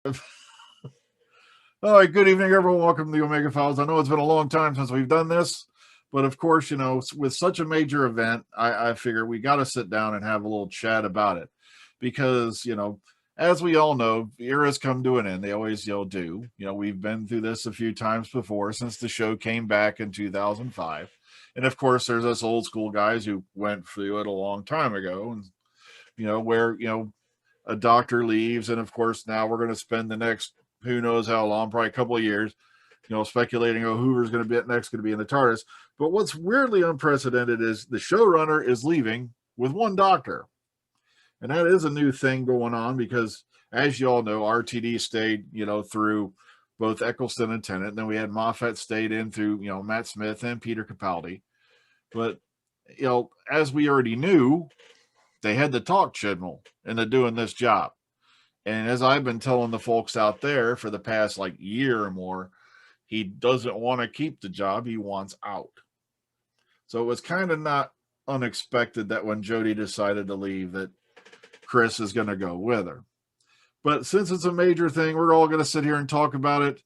All right, good evening, everyone. Welcome to the Omega Files. I know it's been a long time since we've done this, but of course, with such a major event, I figure we got to sit down and have a little chat about it because, as we all know, eras come to an end. They always, do. We've been through this a few times before since the show came back in 2005. And of course, there's us old school guys who went through it a long time ago. And, where, a doctor leaves. And of course, now we're going to spend the next who knows how long, probably a couple of years, speculating, Hoover's going to be next, going to be in the TARDIS. But what's weirdly unprecedented is the showrunner is leaving with one doctor. And that is a new thing going on because, as you all know, RTD stayed, through both Eccleston and Tennant. And then we had Moffat stayed in through, Matt Smith and Peter Capaldi. But, as we already knew, they had the talk channel and they're doing this job. And as I've been telling the folks out there for the past year or more, he doesn't want to keep the job. He wants out. So it was kind of not unexpected that when Jodie decided to leave that Chris is going to go with her. But since it's a major thing, we're all going to sit here and talk about it.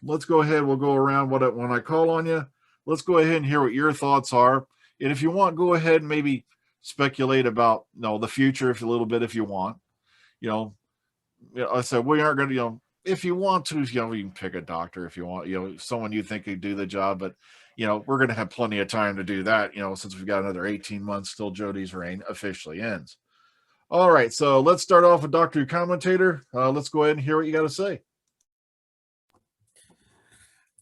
Let's go ahead. We'll go around when I call on you. Let's go ahead and hear what your thoughts are. And if you want, go ahead and maybe speculate about the future if a little bit if you want. I said we aren't going to, if you want to, you can pick a doctor if you want, someone you think could do the job. But, we're going to have plenty of time to do that, since we've got another 18 months till Jodie's reign officially ends. All right, so let's start off with Doctor Who Commentator. Let's go ahead and hear what you got to say.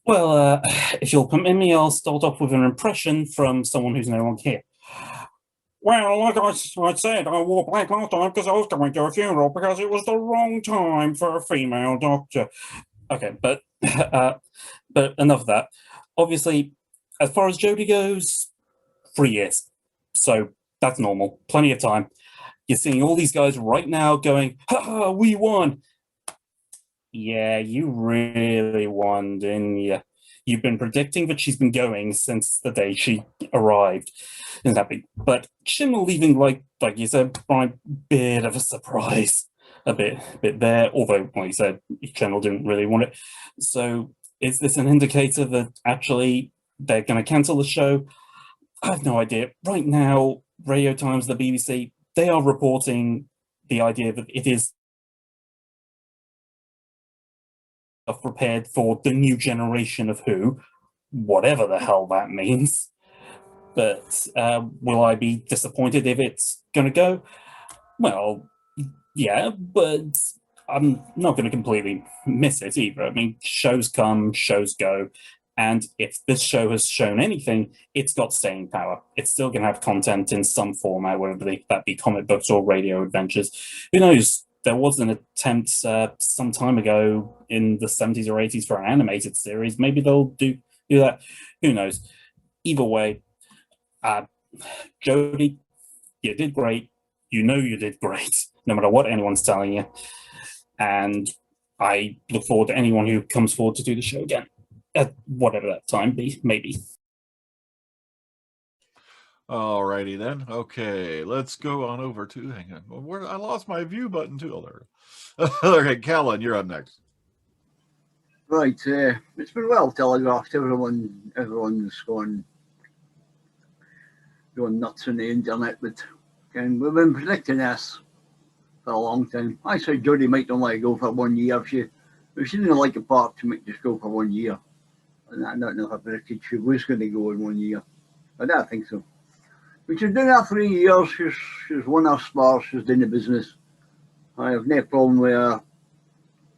Well, if you'll permit me, I'll start off with an impression from someone who's no longer here. Well, like I said, I wore black last time because I was going to a funeral because it was the wrong time for a female doctor. Okay, but enough of that. Obviously, as far as Jodie goes, 3 years. So that's normal. Plenty of time. You're seeing all these guys right now going, ha, we won. Yeah, you really won, didn't you? You've been predicting that she's been going since the day she arrived. Isn't that big? But Chimel leaving, like you said, by a bit of a surprise. A bit there, although, like you said, Chimel didn't really want it. So is this an indicator that actually they're going to cancel the show? I have no idea. Right now, Radio Times, the BBC, they are reporting the idea that it is prepared for the new generation of Who, whatever the hell that means. But will I be disappointed if it's going to go? Well, yeah, but I'm not going to completely miss it either. I mean, shows come, shows go. And if this show has shown anything, it's got staying power. It's still going to have content in some format, whether that be comic books or radio adventures. Who knows? There was an attempt some time ago in the 70s or 80s for an animated series. Maybe they'll do that. Who knows? Either way, Jodie, you did great. You did great, no matter what anyone's telling you. And I look forward to anyone who comes forward to do the show again, at whatever that time be, maybe. All righty then. Okay, let's go on over to. Hang on, I lost my view button too. Oh, there. Okay, Kellen, you're up next. Right, it's been well telegraphed. Everyone's going nuts on the internet, but we've been predicting this for a long time. I said Jodie might not let go for 1 year. If she didn't like the part, she might just go for 1 year. And I don't know if I predicted she was going to go in 1 year, but I think so. But she's done that 3 years. She's won her spar. She's done the business. I have no problem with her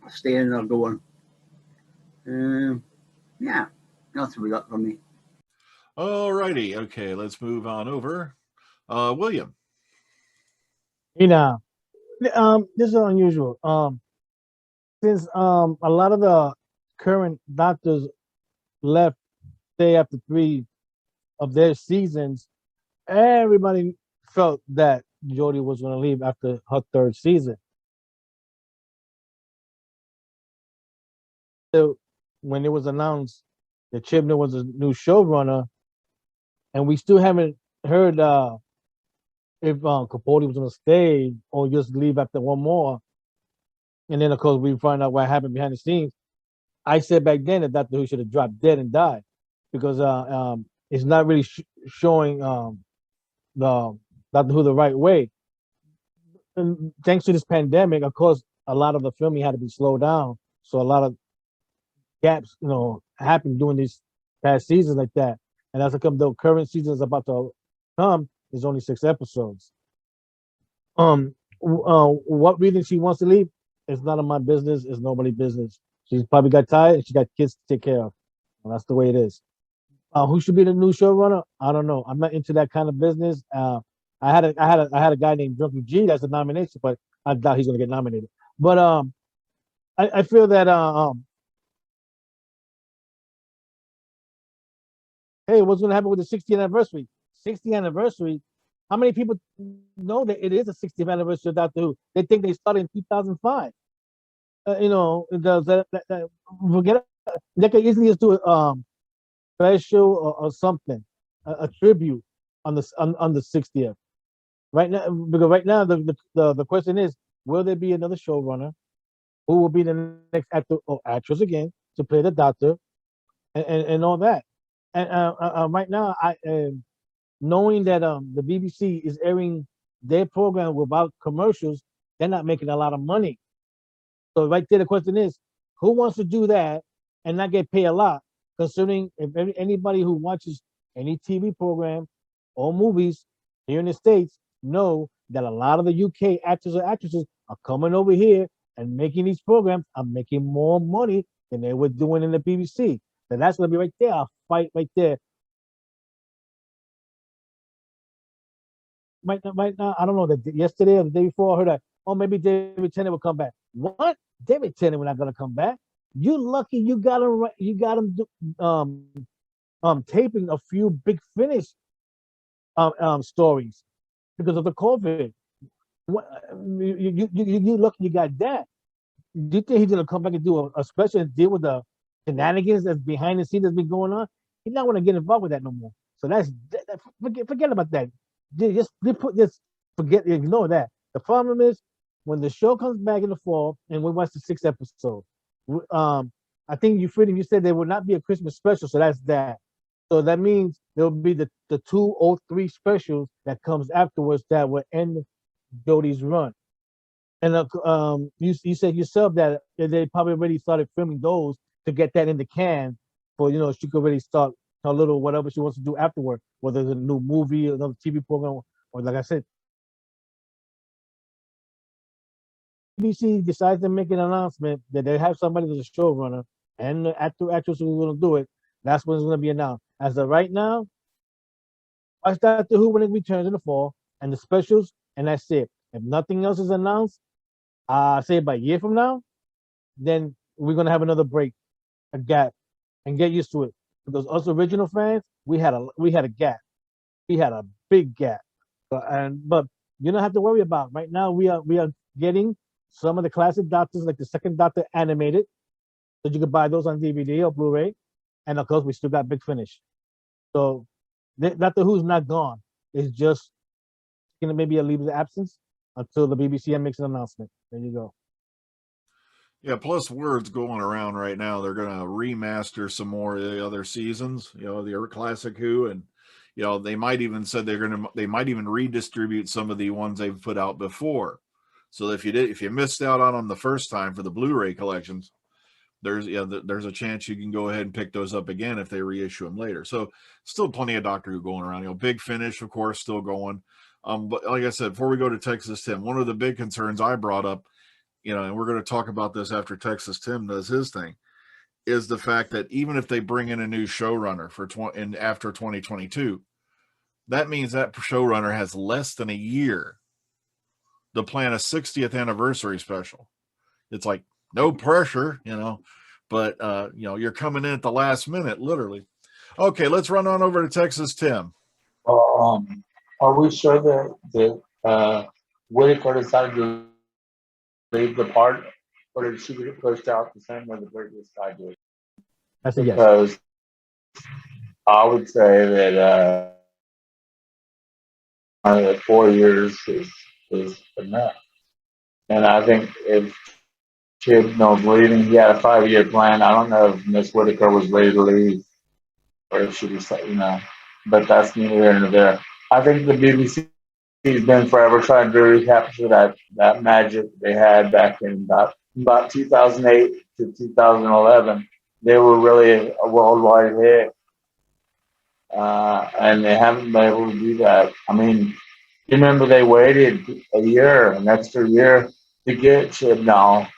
staying or going. Yeah, that's what we got from me. All righty. Okay, let's move on over. William. This is unusual. Since a lot of the current doctors left day after 3 of their seasons, everybody felt that Jodie was going to leave after her 3rd season. So when it was announced that Chibnall was a new showrunner, and we still haven't heard if Capaldi was going to stay or just leave after 1 more, And then of course we find out what happened behind the scenes. I said back then that Doctor Who should have dropped dead and died because it's not really showing the Doctor Who the right way. And thanks to this pandemic, of course, a lot of the filming had to be slowed down. So a lot of gaps, happened during these past seasons like that. And as it comes, the current season is about to come, there's only 6 episodes. What reason she wants to leave? It's none of my business. It's nobody's business. She's probably got tired and she got kids to take care of. And that's the way it is. Who should be the new showrunner? I don't know. I'm not into that kind of business. I had a guy named Drunky G that's a nomination, but I doubt he's gonna get nominated. But I feel that hey, what's gonna happen with the 60th anniversary? 60th anniversary. How many people know that it is a 60th anniversary of Doctor Who? They think they started in 2005. Forget it. They could easily just do a special or something, a tribute on the 60th. Right now, because right now the question is, will there be another showrunner? Who will be the next actor or actress again to play the Doctor, and all that? And right now, knowing that the BBC is airing their program without commercials, they're not making a lot of money. So right there, the question is, who wants to do that and not get paid a lot? Considering if anybody who watches any TV program or movies here in the States know that a lot of the UK actors or actresses are coming over here and making these programs are making more money than they were doing in the BBC. So that's going to be right there, a fight right there. Right now, I don't know, that yesterday or the day before I heard that, oh, maybe David Tennant will come back. What? David Tennant was not going to come back. You lucky you got him taping a few Big Finish stories because of the COVID. You lucky you got that. Do you think he's gonna come back and do a special and deal with the shenanigans that's behind the scenes that's been going on? He's not gonna get involved with that no more. So forget about that. Just ignore that. The problem is when the show comes back in the fall and we watch the 6th episode. I think you said there will not be a Christmas special, so that's that. So that means there will be the 203 specials that comes afterwards that will end Jodie's run. And you said yourself that they probably already started filming those to get that in the can for she could already start a little whatever she wants to do afterward, whether it's a new movie, another TV program, or like I said, BBC decides to make an announcement that they have somebody as a showrunner and the actress who's going to do it. That's when it's going to be announced. As of right now, watch Doctor Who when it returns in the fall and the specials, and that's it. If nothing else is announced, say about a year from now, then we're gonna have another break, a gap, and get used to it. Because us original fans, we had a gap, we had a big gap, but you don't have to worry about it. Right now. We are getting some of the classic Doctors, like the second Doctor animated, so you can buy those on DVD or Blu-ray, and of course we still got Big Finish. So Doctor Who's not gone. It's just gonna maybe a leave of absence until the BBC makes an announcement. There you go. Yeah, plus word's going around right now. They're going to remaster some more of the other seasons, the classic Who, and they might even said they might even redistribute some of the ones they've put out before. So if you missed out on them the first time for the Blu-ray collections, there's a chance you can go ahead and pick those up again if they reissue them later. So still plenty of Doctor Who going around. Big Finish, of course, still going. But like I said, before we go to Texas Tim, one of the big concerns I brought up, and we're going to talk about this after Texas Tim does his thing, is the fact that even if they bring in a new showrunner after 2022, that means that showrunner has less than a year to plan a 60th anniversary special. It's like no pressure, but you're coming in at the last minute, literally. Okay, let's run on over to Texas Tim. Are we sure that Whittaker decided to leave the part, or did she get pushed out the same way the previous guy did? That's a yes. Because I would say that 4 years is enough, and I think if Chibnall's leaving. He had a 5-year plan. I don't know if Miss Whittaker was ready to leave or if she was, but that's neither here nor there. I think the BBC has been forever trying to recapture that magic they had back in about 2008 to 2011. They were really a worldwide hit, and they haven't been able to do that. I mean, you remember they waited an extra year to get Chibnall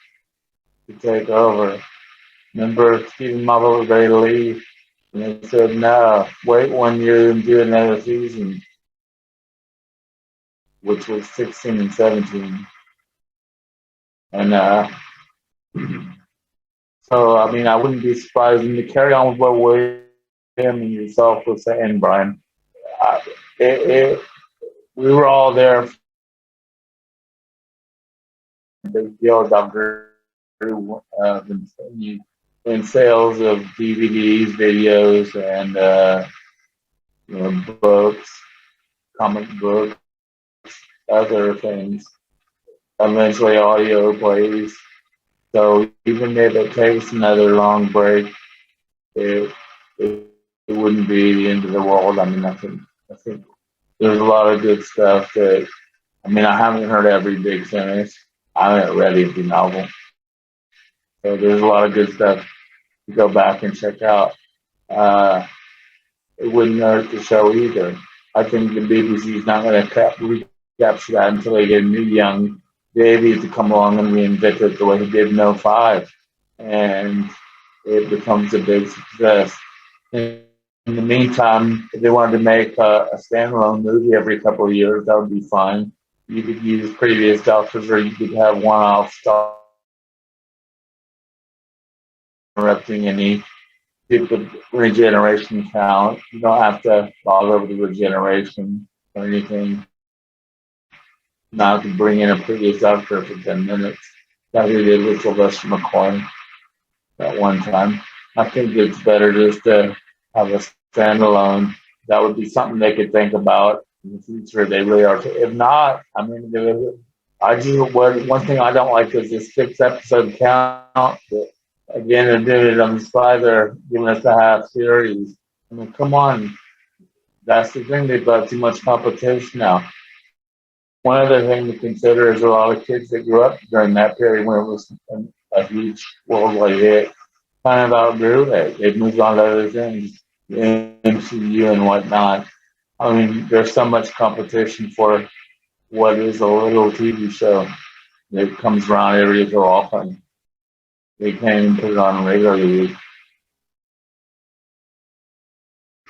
to take over. Remember, Stephen Moffat was ready to leave, and they said, no, wait 1 year and do another season, which was 16 and 17. And so, I mean, I wouldn't be surprised. And to carry on with what William and yourself was saying, Brian, we were all there. Big deal, Dr. In sales of DVDs, videos, and books, comic books, other things. Eventually, audio plays. So even if it takes another long break, it wouldn't be the end of the world. I mean, I think there's a lot of good stuff that. I mean, I haven't heard every big finish. I haven't read every novel. So there's a lot of good stuff to go back and check out. It wouldn't hurt the show either. I think the BBC's not going to recapture that until they get a new young Davey to come along and reinvent it the way he did in 05. And it becomes a big success. In the meantime, if they wanted to make a standalone movie every couple of years, that would be fine. You could use previous Doctors, or you could have one-off stuff interrupting any people regeneration count. You don't have to bother with the regeneration or anything. Now to bring in a previous Doctor for 10 minutes. That's what we did with Sylvester McCoy at one time. I think it's better just to have a standalone. That would be something they could think about in the future. They really are. If not, I mean, one thing I don't like is this 6-episode count. Again, they're doing it on the slide. They're giving us a half series. I mean, come on. That's the thing. They've got too much competition now. One other thing to consider is a lot of kids that grew up during that period when it was a huge worldwide hit kind of outgrew it. They've moved on to other things, MCU and whatnot. I mean, there's so much competition for what is a little TV show that comes around every so often. They can't even put it on regularly.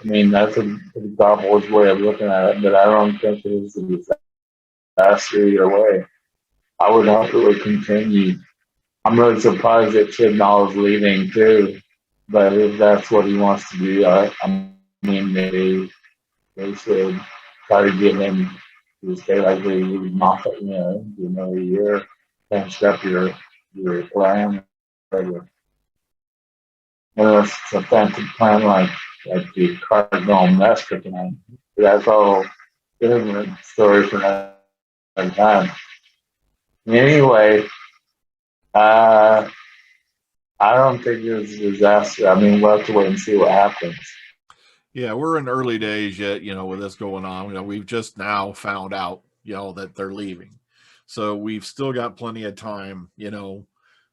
I mean, that's a garbage way of looking at it, but I don't think it is a disaster either way. I would hope it would continue. I'm really surprised that Chibnall is leaving too, but if that's what he wants to do, I mean, they should try to get him to stay like they would Moffat, do another year, finish up your plan. Unless it's a fancy plan like the Cardinal Master plan. That's all different story for another time. Anyway, I don't think it's a disaster. I mean, we'll have to wait and see what happens. Yeah, we're in early days yet, with this going on. We've just now found out, that they're leaving. So we've still got plenty of time,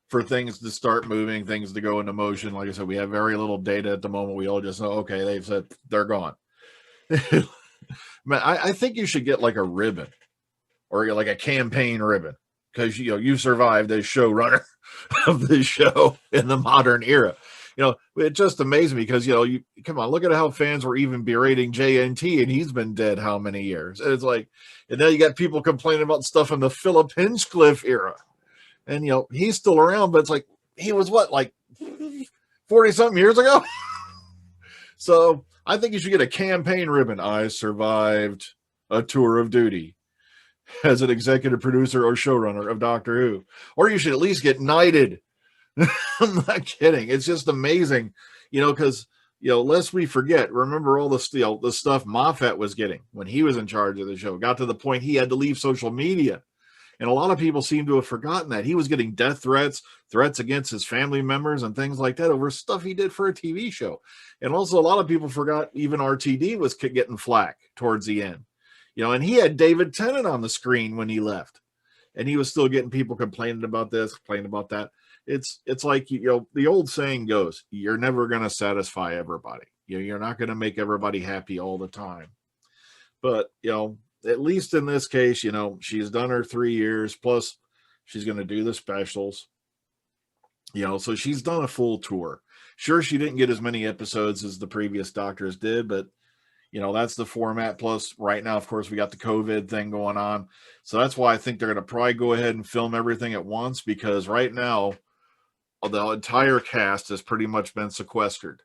for things to start moving, things to go into motion. Like I said, we have very little data at the moment. We all just know, okay, they've said they're gone. Man, I think you should get like a ribbon or like a campaign ribbon because, you survived as showrunner of this show in the modern era. It just amazed me because, you come on, look at how fans were even berating JNT and he's been dead how many years? And it's like, and now you got people complaining about stuff in the Philip Hinchcliffe era. And, he's still around, but it's like, he was what, like 40 something years ago? So I think you should get a campaign ribbon. I survived a tour of duty as an executive producer or showrunner of Doctor Who. Or you should at least get knighted. I'm not kidding. It's just amazing, because, lest we forget, remember all the stuff Moffat was getting when he was in charge of the show. Got to the point he had to leave social media. And a lot of people seem to have forgotten that he was getting death threats, threats against his family members and things like that over stuff he did for a TV show. And also a lot of people forgot even RTD was getting flack towards the end, and he had David Tennant on the screen when he left, and he was still getting people complaining about this, complaining about that. It's like, the old saying goes, you're never going to satisfy everybody. You're not going to make everybody happy all the time. But, at least in this case, she's done her 3 years, plus she's going to do the specials. So she's done a full tour. Sure, she didn't get as many episodes as the previous doctors did, but, that's the format. Plus, right now, of course, we got the COVID thing going on. So that's why I think they're going to probably go ahead and film everything at once, because right now, the entire cast has pretty much been sequestered.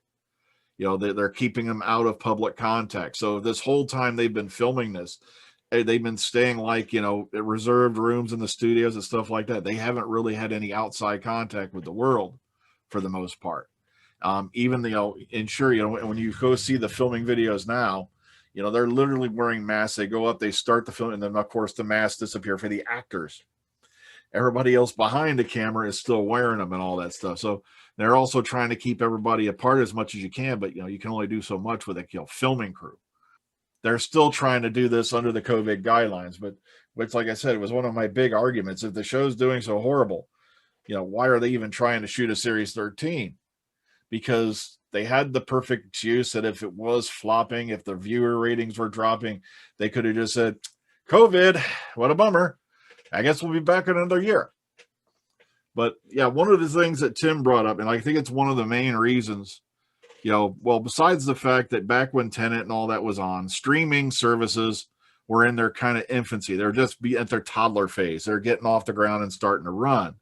They're keeping them out of public contact. So this whole time they've been filming this, they've been staying like, reserved rooms in the studios and stuff like that. They haven't really had any outside contact with the world for the most part. Even, and sure, when you go see the filming videos now, they're literally wearing masks. They go up, they start the film, and then of course the masks disappear for the actors. Everybody else behind the camera is still wearing them and all that stuff. So they're also trying to keep everybody apart as much as you can, but you can only do so much with a filming crew. They're still trying to do this under the COVID guidelines, but which, like I said, it was one of my big arguments. If the show's doing so horrible, why are they even trying to shoot a series 13? Because they had the perfect excuse that if it was flopping, if the viewer ratings were dropping, they could have just said, COVID, what a bummer. I guess we'll be back in another year. But yeah, one of the things that Tim brought up, and I think it's one of the main reasons, besides the fact that back when Tenet and all that was on, streaming services were in their kind of infancy. They're just at their toddler phase. They're getting off the ground and starting to run.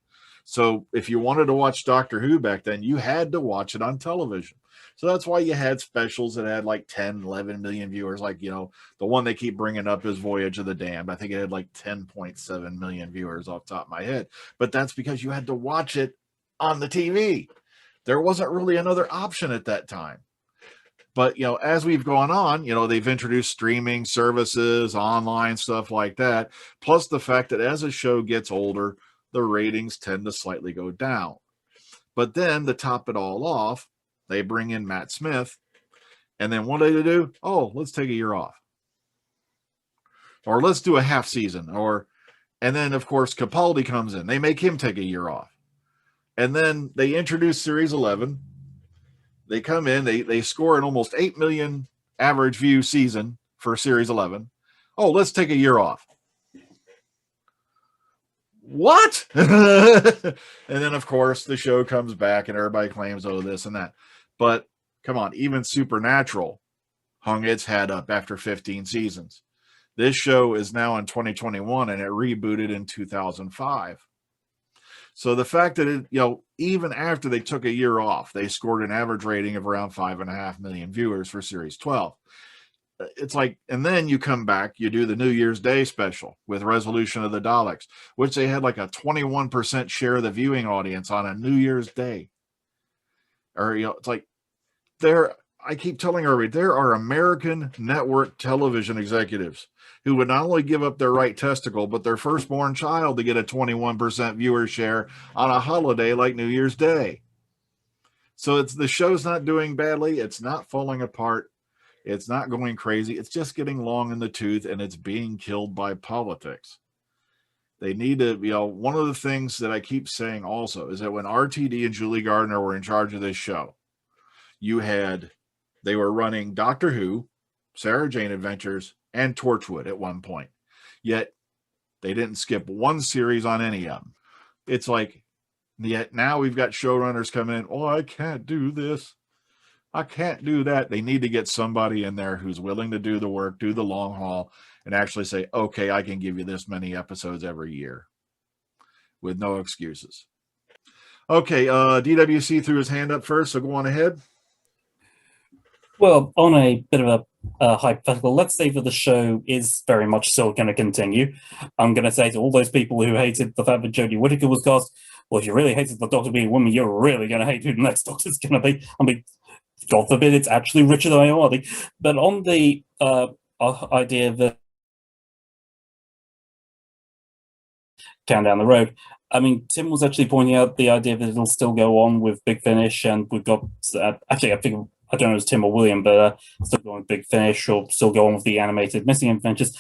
So if you wanted to watch Doctor Who back then, you had to watch it on television. So that's why you had specials that had like 10, 11 million viewers. Like, the one they keep bringing up is Voyage of the Damned. I think it had like 10.7 million viewers off the top of my head. But that's because you had to watch it on the TV. There wasn't really another option at that time. But, as we've gone on, they've introduced streaming services, online stuff like that. Plus the fact that as a show gets older, the ratings tend to slightly go down. But then to top it all off, they bring in Matt Smith. And then what do they do? Oh, let's take a year off. Or let's do a half season. And then, of course, Capaldi comes in. They make him take a year off. And then they introduce Series 11. They come in. They score an almost 8 million average view season for Series 11. Oh, let's take a year off. What? And then, of course, the show comes back and everybody claims, oh, this and that. But come on, even Supernatural hung its head up after 15 seasons. This show is now in 2021 and it rebooted in 2005. So the fact that it, even after they took a year off, they scored an average rating of around 5.5 million viewers for Series 12. It's like, and then you come back, you do the New Year's Day special with Resolution of the Daleks, which they had like a 21% share of the viewing audience on a New Year's Day. Or, it's like, I keep telling everybody, there are American network television executives who would not only give up their right testicle, but their firstborn child to get a 21% viewer share on a holiday like New Year's Day. So the show's not doing badly. It's not falling apart. It's not going crazy. It's just getting long in the tooth, and it's being killed by politics. They need to, one of the things that I keep saying also is that when RTD and Julie Gardner were in charge of this show, they were running Doctor Who, Sarah Jane Adventures, and Torchwood at one point. Yet they didn't skip one series on any of them. It's like, yet now we've got showrunners coming in, oh, I can't do this. I can't do that. They need to get somebody in there who's willing to do the work, do the long haul, and actually say, okay, I can give you this many episodes every year with no excuses. Okay, DWC threw his hand up first, so go on ahead. Well, on a bit of a hypothetical, let's say that the show is very much still going to continue. I'm going to say to all those people who hated the fact that Jodie Whittaker was cast, well, if you really hated the Doctor being a woman, you're really going to hate who the next Doctor's going to be. I mean, God forbid it's actually Richard Ayoade. But on the idea that down the road. I mean, Tim was actually pointing out the idea that it'll still go on with Big Finish, and we've got actually, I think, I don't know if it's Tim or William, but still going with Big Finish, or still go on with the animated Missing Adventures.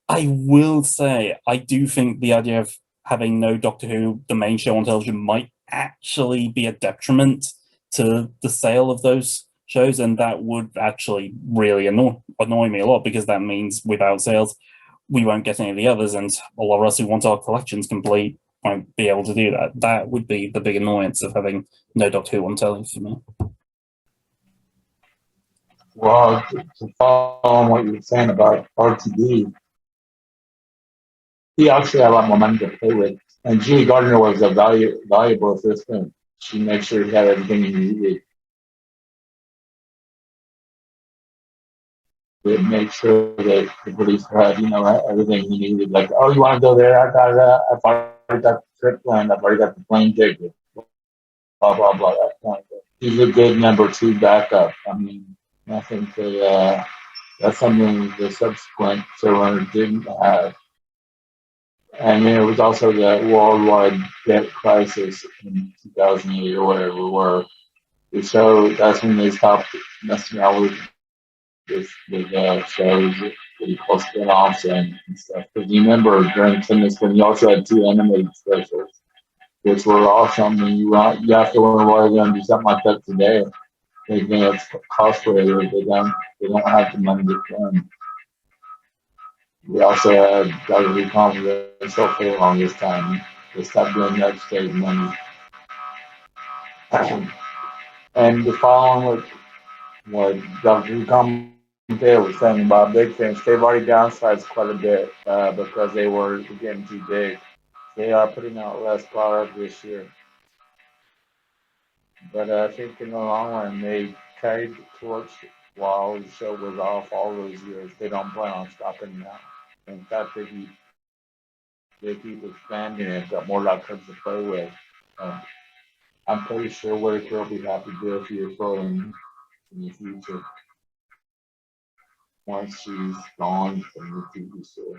I will say, I do think the idea of having no Doctor Who, the main show on television, might actually be a detriment to the sale of those shows, and that would actually really annoy me a lot, because that means without sales, we won't get any of the others, and a lot of us who want our collections complete won't be able to do that. That would be the big annoyance of having no Doctor Who on telly for me. Well, to follow on what you were saying about RTD, he actually had a lot more money to play with. And Julie Gardner was a valuable assistant. She made sure he had everything he needed. To make sure that the producer had, everything he needed. Like, oh, you want to go there? I've already got the trip planned. I've already got the plane ticket. Blah, blah, blah. That kind of thing. He's a good number 2 backup. I mean, I think that that's something the subsequent showrunner didn't have. And there was also the worldwide debt crisis in 2008 or whatever, where the show, that's when they stopped messing around with shows, really close spin-offs and stuff. Because you remember during Tennis, when you also had 2 animated specials, which were awesome, and you have to wonder why they're going to do something like that today. They think it's cost prohibitive. They don't have the money to fund. We also had Dr. Who Confidential for the longest time. They stopped doing that to save money. And to follow on what Dr. Who Commentator was saying about Big Finish, they've already downsized quite a bit because they were getting too big. They are putting out less product this year. But I think in the long run, they carried the torch while the show was off all those years. They don't plan on stopping now. In fact, they keep expanding it, got more doctors to play with. I'm pretty sure Whittaker will be happy to do a few for him in the future once she's gone from the TV show.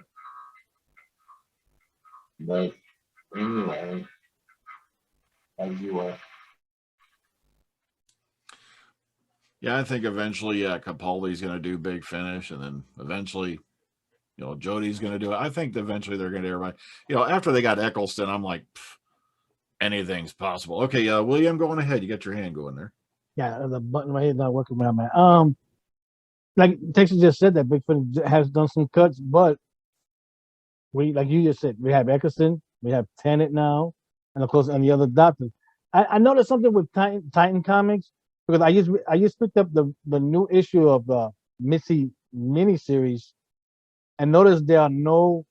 But anyway, as you were. Yeah, I think eventually, Capaldi's going to do Big Finish, and then eventually, Jodie's going to do it. I think eventually they're going to do everybody. After they got Eccleston, I'm like, anything's possible. Okay, William, going ahead. You got your hand going there. Yeah, the button right here is not working where I'm at. Like Texas just said, that Big Finish has done some cuts, but like you just said, we have Eccleston, we have Tennant now, and of course, and the other doctors. I noticed something with Titan Comics, because I just picked up the new issue of the Missy miniseries, and noticed there are no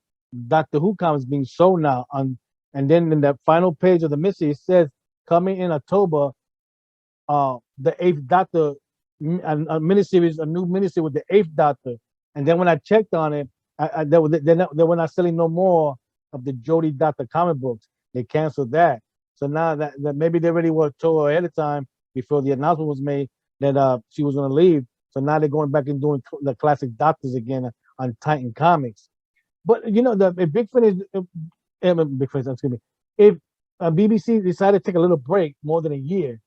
Doctor Who comics being sold now. And then in the final page of the Missy, it says coming in October, the 8th Doctor, a new miniseries with the 8th Doctor. And then when I checked on it, they were not selling no more of the Jodie Doctor comic books. They canceled that. So now that maybe they already were told ahead of time before the announcement was made that she was going to leave. So now they're going back and doing the classic Doctors again on Titan Comics. But if Big Finish, excuse me, if BBC decided to take a little break, more than a year,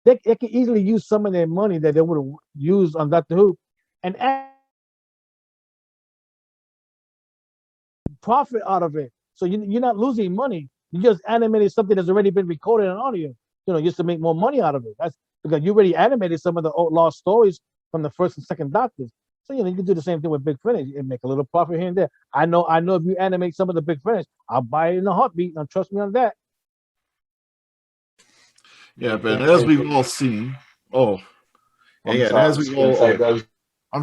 they could easily use some of their money that they would have used on Doctor Who and add profit out of it. So you're not losing money. You just animated something that's already been recorded on audio, just to make more money out of it. That's because you already animated some of the old lost stories from the first and second Doctors. So you can do the same thing with Big Finish and make a little profit here and there. I know if you animate some of the Big Finish, I'll buy it in a heartbeat. Now trust me on that. Yeah, but as we've all seen, I'm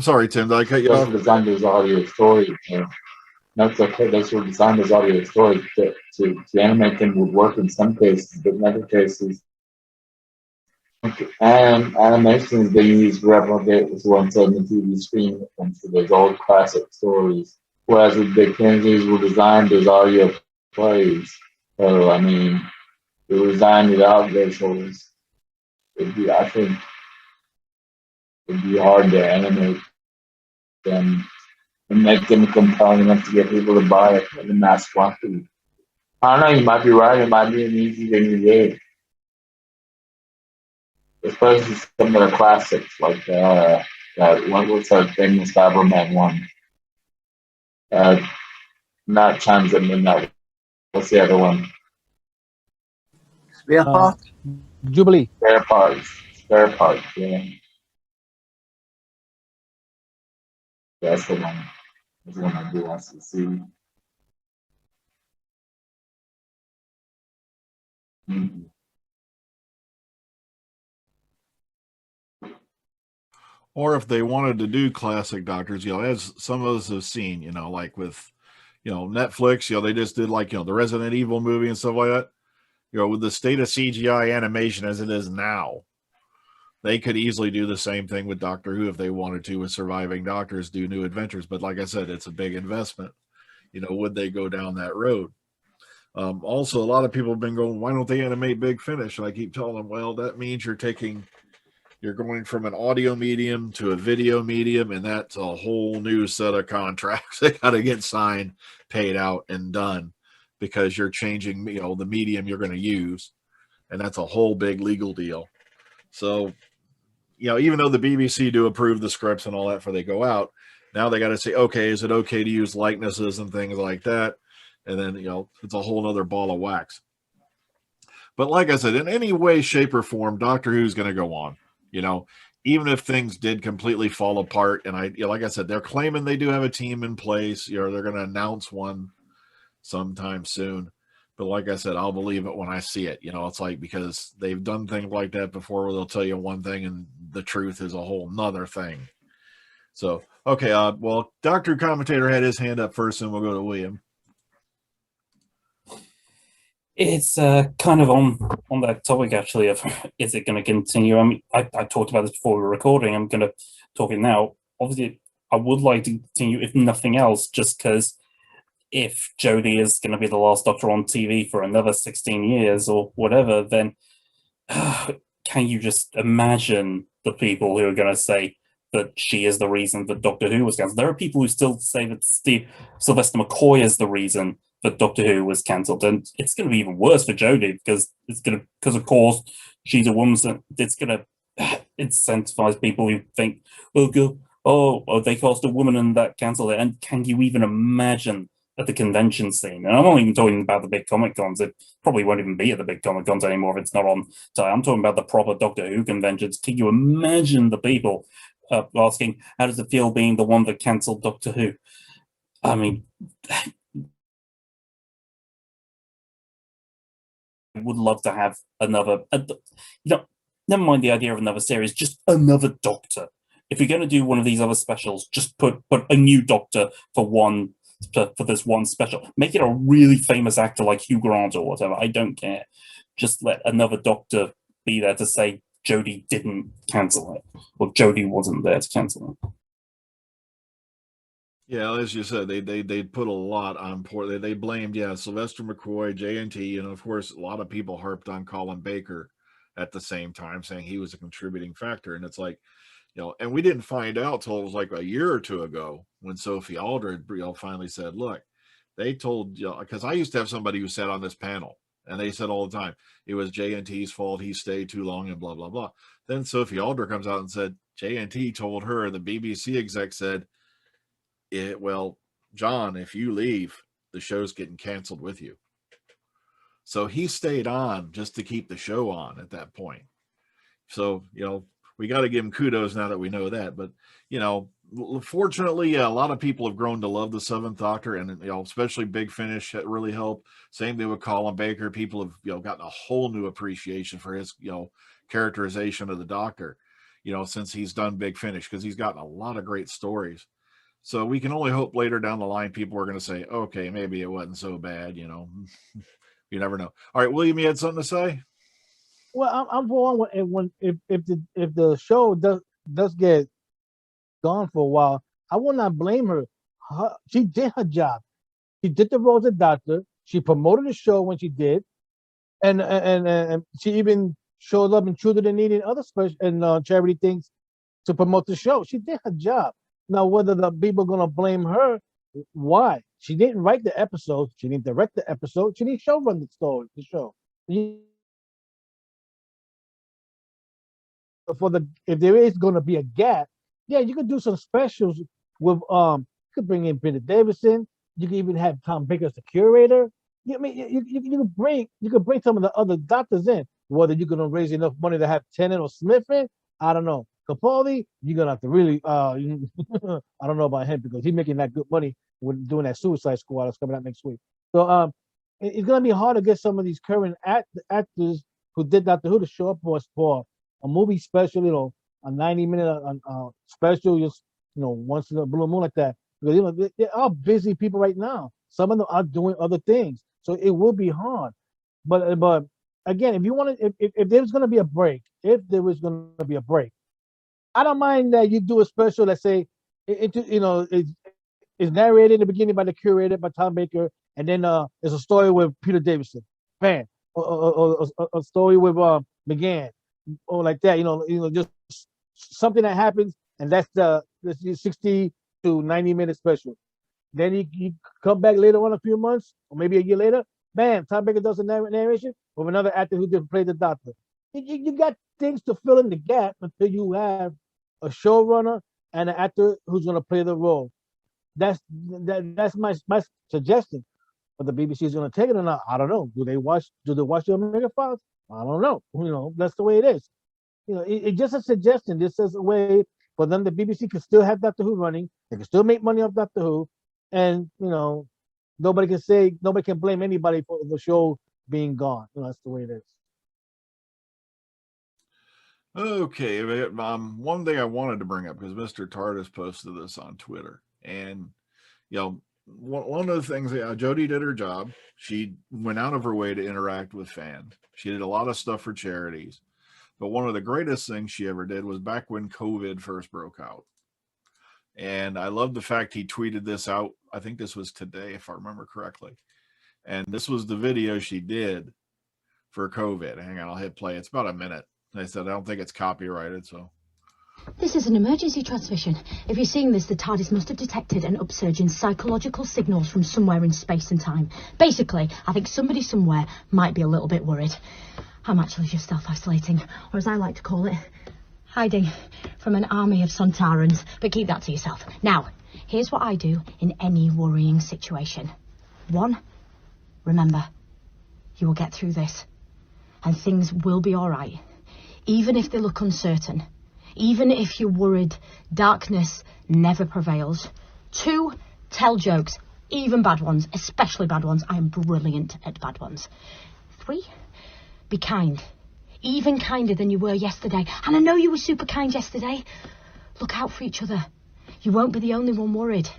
sorry, Tim, did I cut you off? Designed as audio stories. That's okay. Those were designed as audio stories. To animate them would work in some cases, but in other cases, and animations they use replicate what's once on the TV screen when it comes to those old classic stories. Whereas the Big Finish were designed as audio plays. So I mean, they were designed without visuals. I think it'd be hard to animate them and make them compelling enough to get people to buy it in the mass quantity. I don't know, you might be right. It might be an easy thing to do. Especially some of the classics, like that one was a famous Cyberman one. Not Chimes at Midnight. What's the other one? Spare part? Jubilee. Spare Parts. Spare Parts, yeah. That's the one. That's the one I do want to see. Mhm. Or if they wanted to do classic Doctors, as some of us have seen, like with, Netflix, they just did like, the Resident Evil movie and stuff like that. With the state of CGI animation as it is now, they could easily do the same thing with Doctor Who if they wanted to with surviving doctors, do new adventures. But like I said, it's a big investment. Would they go down that road? Also, a lot of people have been going, why don't they animate Big Finish? And I keep telling them, well, that means you're going from an audio medium to a video medium, and that's a whole new set of contracts that got to get signed, paid out, and done, because you're changing, the medium you're going to use, and that's a whole big legal deal. So, even though the BBC do approve the scripts and all that before they go out, now they got to say, okay, is it okay to use likenesses and things like that? And then, it's a whole other ball of wax. But like I said, in any way, shape, or form, Doctor Who's going to go on. Even if things did completely fall apart, and like I said, they're claiming they do have a team in place. They're going to announce one sometime soon. But like I said, I'll believe it when I see it. It's like, because they've done things like that before, where they'll tell you one thing and the truth is a whole nother thing. So, okay, well, Dr. Commentator had his hand up first, and we'll go to William. It's kind of on that topic, actually, of is it going to continue? I mean, I talked about this before we were recording. I'm going to talk it now. Obviously, I would like to continue, if nothing else, just because if Jodie is going to be the last Doctor on TV for another 16 years or whatever, then can you just imagine the people who are going to say that she is the reason that Doctor Who was cancelled? There are people who still say that Sylvester McCoy is the reason that Doctor Who was cancelled, and it's going to be even worse for Jodie, because of course she's a woman. So it's going to incentivize people who think, oh, they cast a woman and that cancelled it. And can you even imagine at the convention scene? And I'm not even talking about the big Comic Cons. It probably won't even be at the big Comic Cons anymore if it's not on time. I'm talking about the proper Doctor Who conventions. Can you imagine the people asking, how does it feel being the one that cancelled Doctor Who? I mean, I would love to have another, never mind the idea of another series, just another Doctor. If you're going to do one of these other specials, just put a new Doctor for this one special. Make it a really famous actor like Hugh Grant or whatever. I don't care. Just let another Doctor be there to say Jodie didn't cancel it, or Jodie wasn't there to cancel it. Yeah, as you said, they put a lot on poor. They blamed, Sylvester McCoy, JNT, and of course a lot of people harped on Colin Baker at the same time, saying he was a contributing factor. And it's like, and we didn't find out till it was like a year or two ago when Sophie Aldred finally said, look, they told, because I used to have somebody who sat on this panel, and they said all the time it was JNT's fault, he stayed too long and blah blah blah. Then Sophie Aldred comes out and said JNT told her, the BBC exec said, well, John, if you leave, the show's getting canceled with you. So he stayed on just to keep the show on at that point. So, we got to give him kudos now that we know that. But, fortunately, a lot of people have grown to love the Seventh Doctor, and, especially Big Finish really helped. Same thing with Colin Baker. People have, gotten a whole new appreciation for his, characterization of the Doctor, since he's done Big Finish, because he's gotten a lot of great stories. So we can only hope later down the line people are going to say, okay, maybe it wasn't so bad, You never know. All right, William, you had something to say? Well, I'm for one. If the show does get gone for a while, I will not blame her. She did her job. She did the role as a Doctor. She promoted the show when she did, and she even showed up in True to the Need and other special and charity things to promote the show. She did her job. Now, whether the people are going to blame her Why? She didn't write the episode. She didn't direct the episode. She didn't show run the story, the show. For the if there is going to be a gap, yeah, you could do some specials with you could bring in Bennett Davidson. You could even have Tom Baker as the curator. I mean, you could bring some of the other doctors in. Whether you're gonna raise enough money to have Tennant or Smith in, I don't know. Capaldi, you're gonna have to really I don't know about him because he's making that good money with doing that Suicide Squad that's coming out next week. So it's gonna be hard to get some of these current actors who did Doctor Who to show up for a movie special, a 90-minute special, just once in a blue moon like that. Because they are busy people right now. Some of them are doing other things, so it will be hard. But again, if you want to, if there was going to be a break, I don't mind that you do a special. Let's say it's narrated in the beginning by the curator, by Tom Baker, and then there's a story with Peter Davison, bam, or a story with McGann, or like that. Just something that happens, and that's the 60 to 90-minute special. Then you come back later on, a few months, or maybe a year later, bam, Tom Baker does a narration with another actor who did play the Doctor. You got things to fill in the gap until you have a showrunner and an actor who's going to play the role. That's my suggestion. But the BBC is going to take it or not, I don't know. Do they watch the Omega Files? I don't know. That's the way it is. It's just a suggestion. This is a way for them. The BBC can still have Doctor Who running. They can still make money off Doctor Who, and nobody can blame anybody for the show being gone. That's the way it is. Okay, one thing I wanted to bring up because Mr. TARDIS posted this on Twitter, and one of the things Jodie did her job. She went out of her way to interact with fans. She did a lot of stuff for charities, but one of the greatest things she ever did was back when COVID first broke out. And I love the fact he tweeted this out. I think this was today, if I remember correctly. And this was the video she did for COVID. Hang on, I'll hit play. It's about a minute. I said, I don't think it's copyrighted, so. This is an emergency transmission. If you're seeing this, the TARDIS must have detected an upsurge in psychological signals from somewhere in space and time. Basically, I think somebody somewhere might be a little bit worried. I'm actually just self-isolating, or as I like to call it, hiding from an army of Sontarans. But keep that to yourself. Now, here's what I do in any worrying situation. 1, remember, you will get through this, and things will be all right. Even if they look uncertain, even if you're worried, darkness never prevails. 2, tell jokes, even bad ones, especially bad ones. I am brilliant at bad ones. 3, be kind, even kinder than you were yesterday. And I know you were super kind yesterday. Look out for each other. You won't be the only one worried.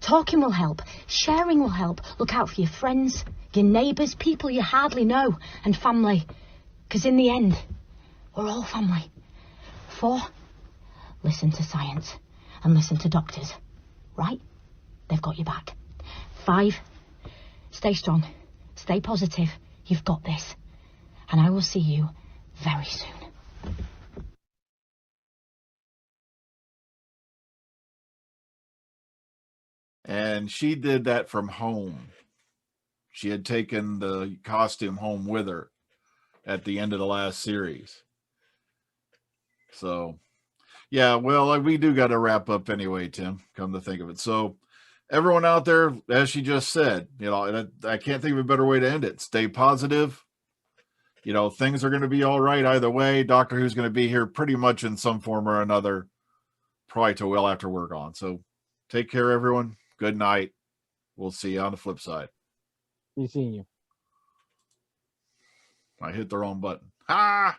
Talking will help. Sharing will help. Look out for your friends, your neighbours, people you hardly know, and family. Because in the end, we're all family. 4, listen to science and listen to doctors. Right? They've got your back. 5, stay strong. Stay positive. You've got this. And I will see you very soon. And she did that from home. She had taken the costume home with her at the end of the last series. So, yeah, well, we do got to wrap up anyway, Tim, come to think of it. So, everyone out there, as she just said, I can't think of a better way to end it. Stay positive. Things are going to be all right either way. Doctor Who's going to be here pretty much in some form or another, probably till well after we're gone. So, take care, everyone. Good night. We'll see you on the flip side. Be seeing you. I hit the wrong button. Ah!